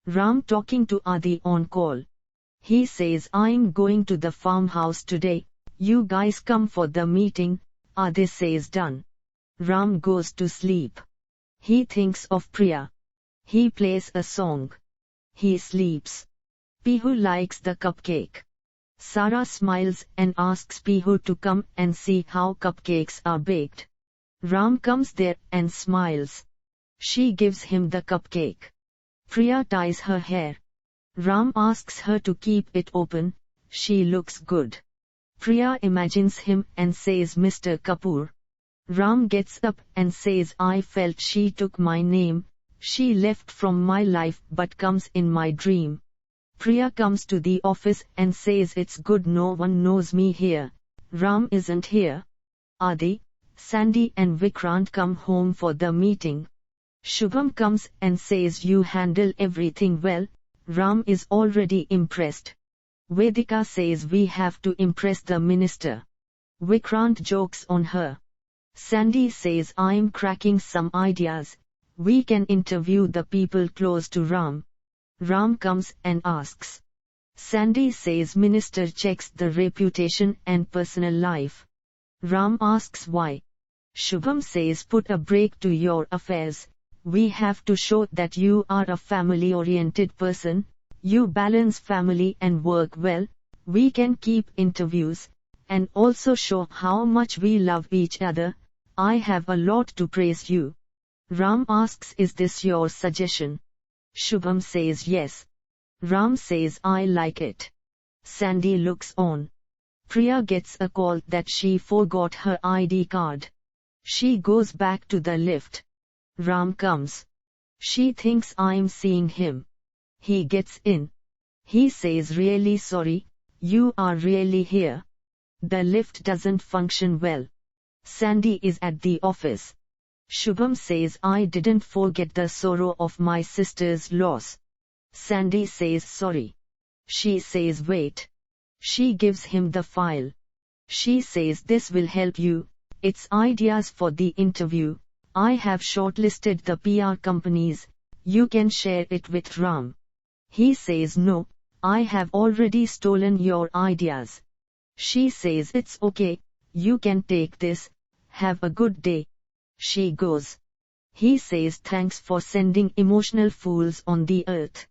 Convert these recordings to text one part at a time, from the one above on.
Ram talking to Adi on call. He says, I'm going to the farmhouse today, you guys come for the meeting. Adi says done. Ram goes to sleep. He thinks of Priya. He plays a song. He sleeps. Pihu likes the cupcake. Sarah smiles and asks Pihu to come and see how cupcakes are baked. Ram comes there and smiles. She gives him the cupcake. Priya ties her hair. Ram asks her to keep it open, she looks good. Priya imagines him and says Mr. Kapoor. Ram gets up and says I felt she took my name, she left from my life but comes in my dream. Priya comes to the office and says it's good no one knows me here. Ram isn't here. Adi, Sandy and Vikrant come home for the meeting. Shubham comes and says you handle everything well. Ram is already impressed. Vedika says we have to impress the minister. Vikrant jokes on her. Sandy says I'm cracking some ideas. We can interview the people close to Ram. Ram comes and asks. Sandy says minister checks the reputation and personal life. Ram asks why. Shubham says put a break to your affairs. We have to show that you are a family-oriented person, you balance family and work well, we can keep interviews, and also show how much we love each other. I have a lot to praise you. Ram asks is this your suggestion? Shubham says yes. Ram says I like it. Sandy looks on. Priya gets a call that she forgot her ID card. She goes back to the lift. Ram comes. She thinks I'm seeing him. He gets in. He says really sorry, you are really here. The lift doesn't function well. Sandy is at the office. Shubham says I didn't forget the sorrow of my sister's loss. Sandy says sorry. She says wait. She gives him the file. She says this will help you, it's ideas for the interview. I have shortlisted the PR companies, you can share it with Ram. He says no, I have already stolen your ideas. She says it's okay, you can take this, have a good day. She goes. He says thanks for sending emotional fools on the earth.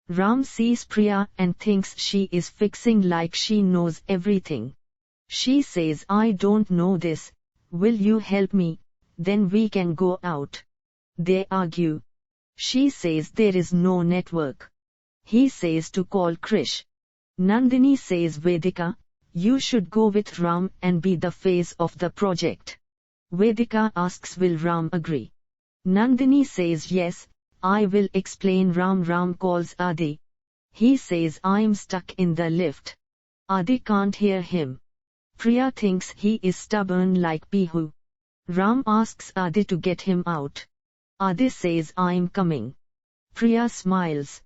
Ram sees Priya and thinks she is fixing like she knows everything. She says I don't know this, will you help me? Then we can go out. They argue. She says there is no network. He says to call Krish. Nandini says Vedika, you should go with Ram and be the face of the project. Vedika asks will Ram agree. Nandini says yes, I will explain Ram. Ram calls Adi. He says I'm stuck in the lift. Adi can't hear him. Priya thinks he is stubborn like Pihu. Ram asks Adi to get him out. Adi says I'm coming. Priya smiles.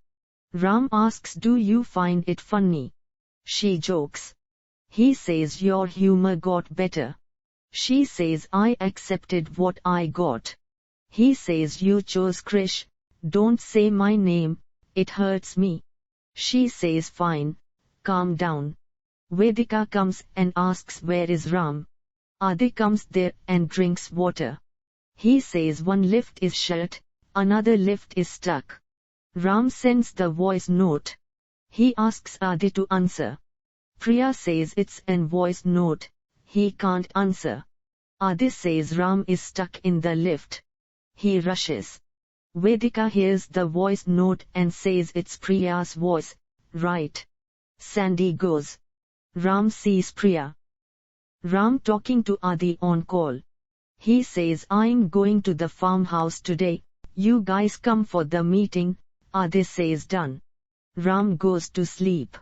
Ram asks do you find it funny? She jokes. He says your humor got better. She says I accepted what I got. He says you chose Krish, don't say my name, it hurts me. She says fine, calm down. Vedika comes and asks where is Ram. Adi comes there and drinks water. He says one lift is shut, another lift is stuck. Ram sends the voice note. He asks Adi to answer. Priya says it's an voice note, he can't answer. Adi says Ram is stuck in the lift. He rushes. Vedika hears the voice note and says it's Priya's voice, right. Sandy goes. Ram sees Priya. Ram talking to Adi on call. He says I'm going to the farmhouse today, you guys come for the meeting. Adi says done. Ram goes to sleep.